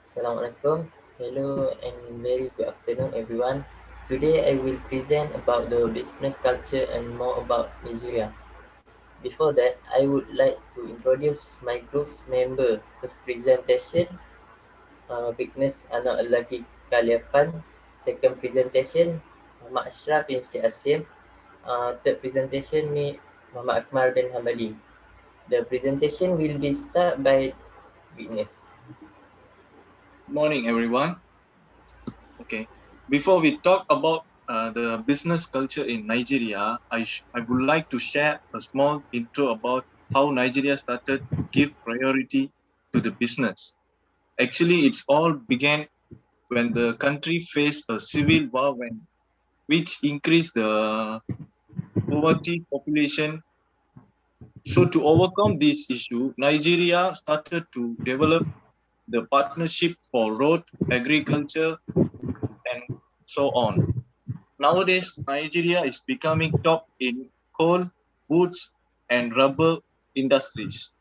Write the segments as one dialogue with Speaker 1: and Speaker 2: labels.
Speaker 1: Assalamualaikum. Hello and very good afternoon, everyone. Today I will present about the business culture and more about Nigeria. Before that, I would like to introduce my group's member. First presentation, Weakness Anak Lelaki Kaliapan. Second presentation, Muhammad Ashraf bin Syed Asim. Third presentation, me Muhammad Akmal bin Hambali. The presentation will be start by witness.
Speaker 2: Morning, everyone. Okay, before we talk about the business culture in Nigeria, I would like to share a small intro about how Nigeria started to give priority to the business. Actually, it's all began when the country faced a civil war which increased the poverty population. So to overcome this issue, Nigeria started to develop the partnership for road, agriculture, and so on. Nowadays, Nigeria is becoming top in coal, woods, and rubber industries.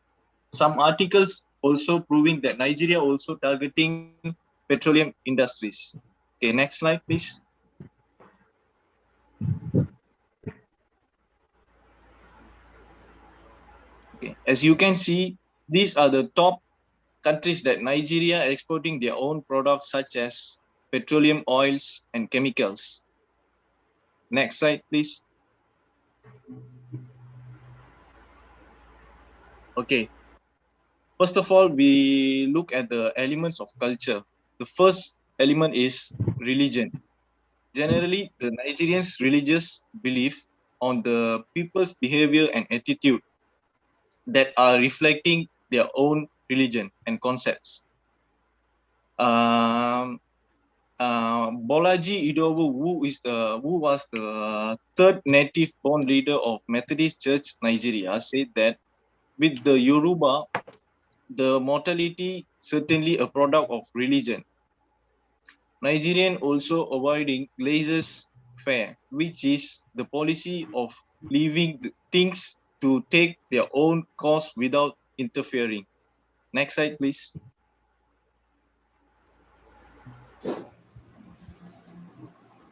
Speaker 2: Some articles also proving that Nigeria also targeting petroleum industries. Okay, next slide, please. Okay, as you can see, these are the top countries that Nigeria are exporting their own products such as petroleum oils and chemicals. Next slide, please. Okay, first of all, we look at the elements of culture. The first element is religion. Generally, the Nigerians' religious belief on the people's behavior and attitude that are reflecting their own religion and concepts. Bolaji Idowu, who was the third native-born leader of Methodist Church Nigeria, said that with the Yoruba, the mortality certainly a product of religion. Nigerian also avoiding laissez-faire, which is the policy of leaving things to take their own course without interfering. Next slide, please.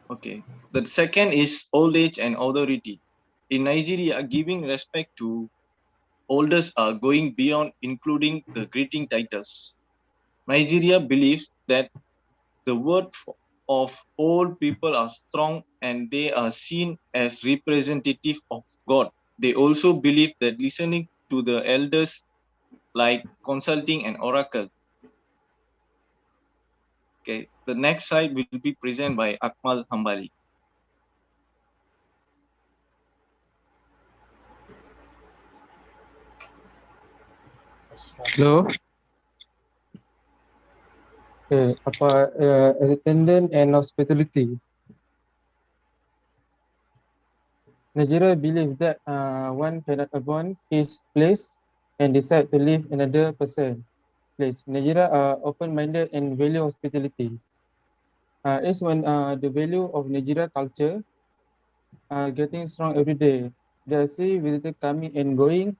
Speaker 2: Okay. The second is old age and authority. In Nigeria, giving respect to elders are going beyond including the greeting titles. Nigeria believes that the word of old people are strong and they are seen as representative of God. They also believe that listening to the elders like consulting an oracle. Okay, the next slide will be presented by Akmal Hambali.
Speaker 3: Hello. Okay, as attendant and hospitality. Nigeria believes that one cannot abandon his place and decide to leave another person place. Nigeria are open-minded and value hospitality. Is when the value of Nigeria culture getting strong every day. They see visitors coming and going.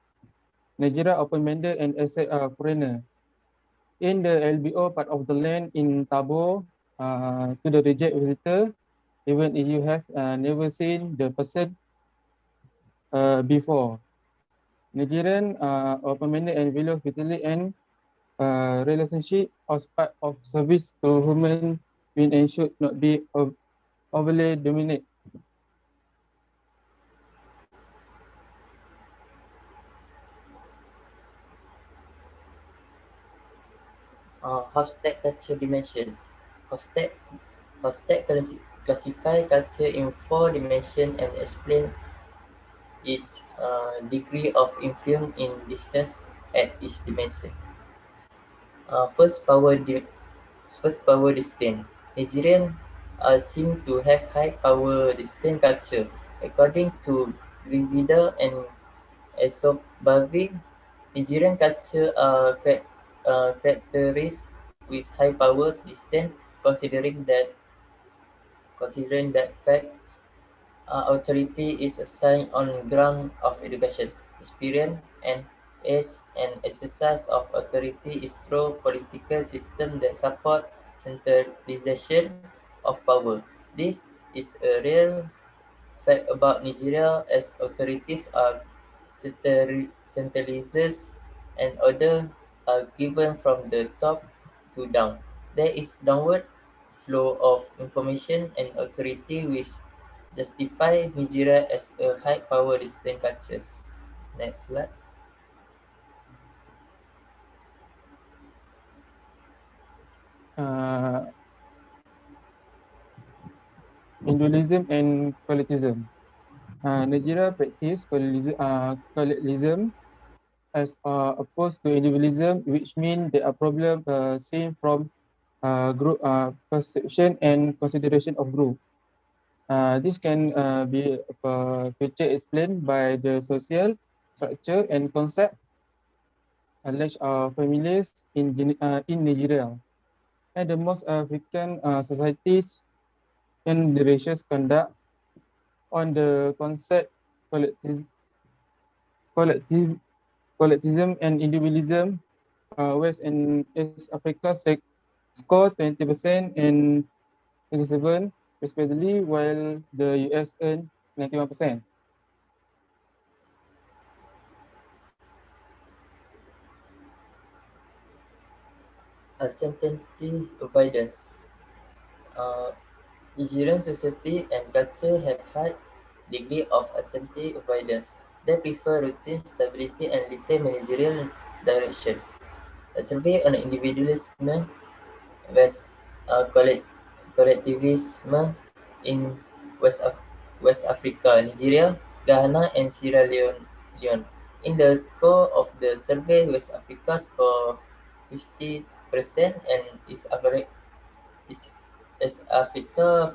Speaker 3: Nigeria open-minded and accept foreigner. In the LBO part of the land in Tabo, to the reject visitor, even if you have never seen the person before. Nigerian open-minded and value hospitality and relationship as part of service to human being and should not be overly dominate.
Speaker 1: Hostech culture dimension. Hostech classify culture in 4 dimensions and explain its degree of influence in business at each dimension. First, power disdain. Nigerians are seen to have high power disdain culture. According to Grisida and Esobavi, Nigerian culture are characterized with high powers disdain, considering that fact, authority is assigned on ground of education, experience, and age, and exercise of authority is through political system that support centralization of power. This is a real fact about Nigeria as authorities are centralized and order are given from the top to down. There is downward flow of information and authority which justify Nigeria as a high power distinct cultures. Next slide.
Speaker 3: Uh, Individualism and collectism. Nigeria practice collectism as opposed to individualism, which means there are problems seen from group perception and consideration of group. This can be further explained by the social structure and concept alleged families in Nigeria. And the most African societies and the ratios conduct on the concept collective, collective, collectivism and individualism. West and East Africa score 20% and 27 respectively, while the US earned 91%.
Speaker 1: Uncertainty avoidance. Uh, Nigerian society and culture have high degree of uncertainty avoidance. They prefer routine, stability, and little managerial direction. A survey on individualism West collectivism in West Africa, Nigeria, Ghana, and Sierra Leone. In the score of the survey, West Africa score 50% and East Africa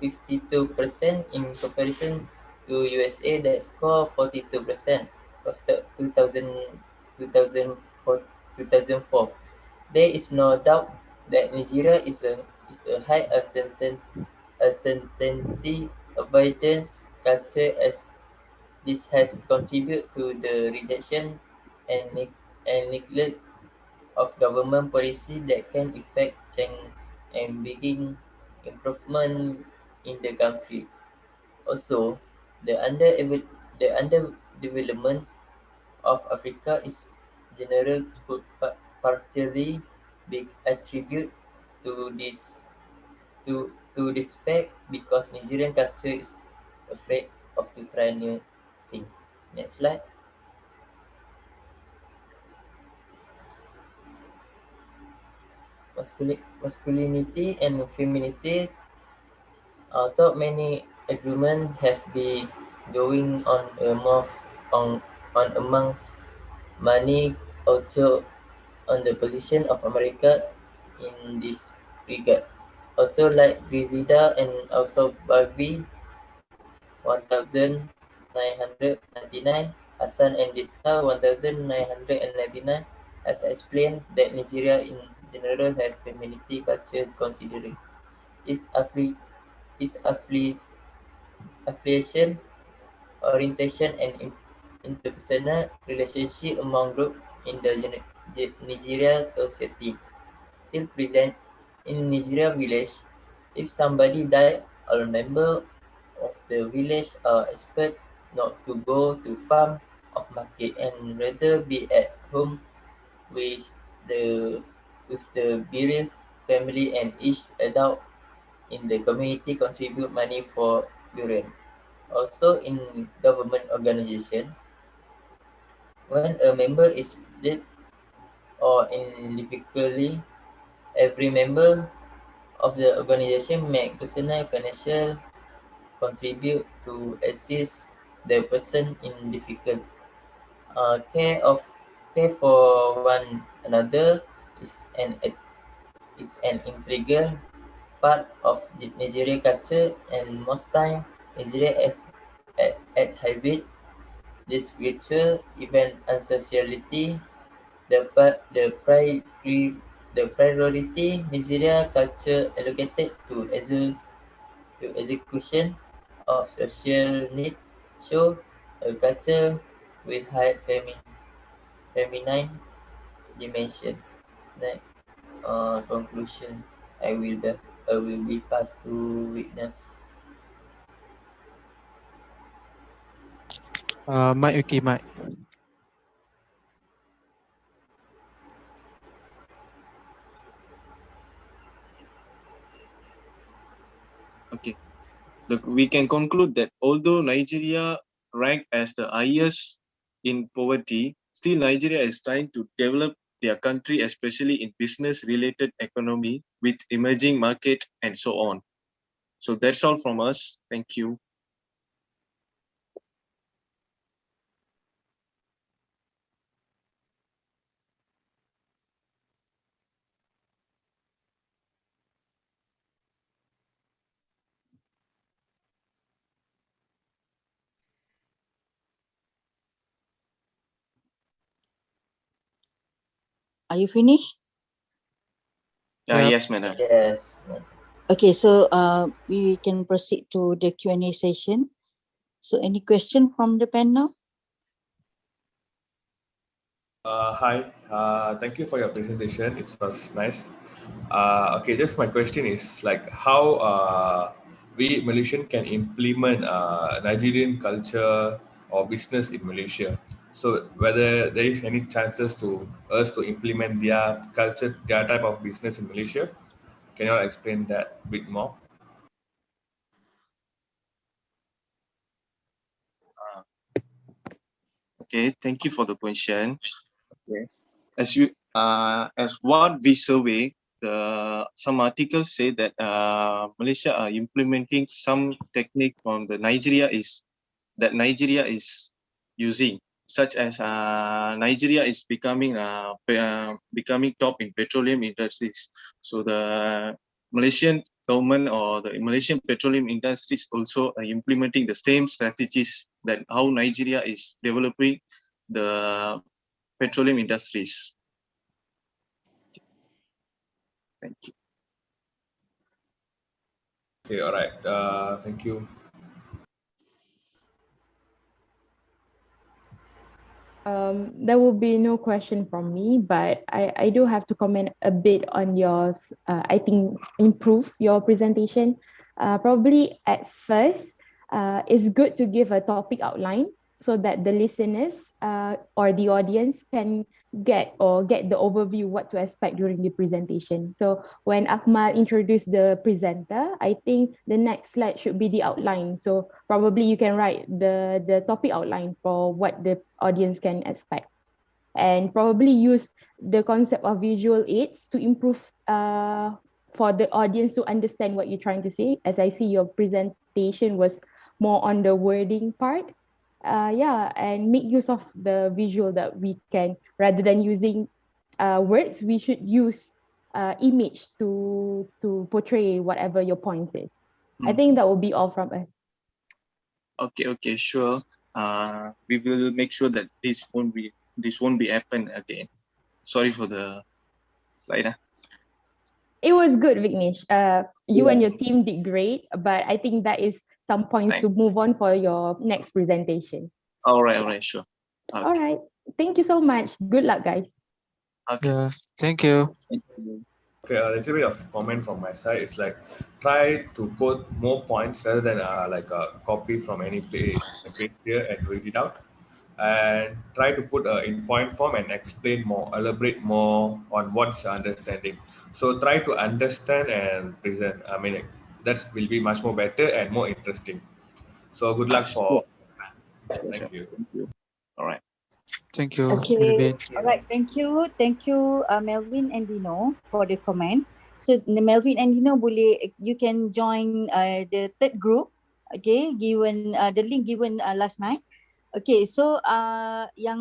Speaker 1: 52% in comparison to USA that score 42%. Posted 2004. There is no doubt that Nigeria is a high uncertainty avoidance culture as this has contributed to the rejection and neglect of government policy that can affect change and begin improvement in the country. Also, the the underdevelopment of Africa is general could partially be attributed to this fact because Nigerian culture is afraid of to try new thing. Next slide. Masculinity and femininity. Though many agreements have been going on on, on among many also on the position of America in this regard. Also like Grisida and also Barbie 1999, Hassan and Dista 1999 has explained that Nigeria in general have femininity culture considering its affiliation, orientation, and interpersonal relationship among groups in the Nigeria society. Till present, in Nigeria village, if somebody died, all member of the village are expected not to go to farm of market and rather be at home with the the bereaved family, and each adult in the community contribute money for burial. Also in government organization, when a member is dead or in difficulty, every member of the organization make personal financial contribute to assist the person in difficult. Care of care for one another is an integral part of the Nigerian culture, and most time Nigeria is at habit this virtual event and sociality. The priority Nigeria culture allocated to execution of social need show a culture with high famine. feminine dimension. Next, conclusion. I will be I will be passed to witness.
Speaker 3: Mike, okay, Mike.
Speaker 2: Okay. We can conclude that although Nigeria ranked as the highest in poverty, still Nigeria is trying to develop their country, especially in business-related economy with emerging market and so on. So that's all from us. Thank you.
Speaker 4: Are you finished?
Speaker 3: Yep.
Speaker 2: Yes, madam.
Speaker 1: Yes.
Speaker 4: Okay, so we can proceed to the Q&A session. So any question from the panel?
Speaker 5: Hi, thank you for your presentation. It was nice. Okay, just my question is like how we Malaysian can implement Nigerian culture or business in Malaysia. So whether there is any chances to us to implement their culture, their type of business in Malaysia. Can you all explain that a bit more?
Speaker 2: Okay, thank you for the question. Okay. As what we survey, some articles say that Malaysia are implementing some technique from the Nigeria is using, such as Nigeria is becoming top in petroleum industries. So the Malaysian government or the Malaysian petroleum industries also are implementing the same strategies that how Nigeria is developing the petroleum industries. Thank you.
Speaker 5: Okay, all right. Thank you.
Speaker 6: There will be no question from me, but I do have to comment a bit on yours. I think improve your presentation. Probably at first, it's good to give a topic outline so that the listeners or the audience can get the overview what to expect during the presentation. So when Akmal introduced the presenter, I think the next slide should be the outline. So probably you can write the topic outline for what the audience can expect, and probably use the concept of visual aids to improve for the audience to understand what you're trying to say. As I see your presentation was more on the wording part. Yeah, and make use of the visual that we can, rather than using words, we should use image to portray whatever your point is. I think that will be all from us.
Speaker 2: Okay, sure. We will make sure that this won't be happen again. Sorry for the slide.
Speaker 6: It was good, Vignesh. You and
Speaker 2: Yeah.
Speaker 6: your team did great, but I think that is some points
Speaker 2: Thanks.
Speaker 6: to move on for your next presentation.
Speaker 2: All right, sure. Okay.
Speaker 6: All right. Thank you so much. Good luck, guys.
Speaker 2: Okay.
Speaker 3: Yeah. Thank you.
Speaker 2: Thank you.
Speaker 5: Okay, a little bit of comment from my side. It's like try to put more points rather than like a copy from any page here and read it out, and try to put in point form and explain more, elaborate more on what's understanding. So try to understand and present. I mean, that will be much more better and more interesting. So good luck
Speaker 2: Sure.
Speaker 5: for.
Speaker 2: Sure.
Speaker 5: Thank you.
Speaker 2: Thank you. All right.
Speaker 3: Thank you,
Speaker 4: Okay,
Speaker 3: Melvin.
Speaker 4: all right. Thank you, Melvin and Dino for the comment. So Melvin and Dino, you can join the third group. Okay, given the link given last night. Okay, so yang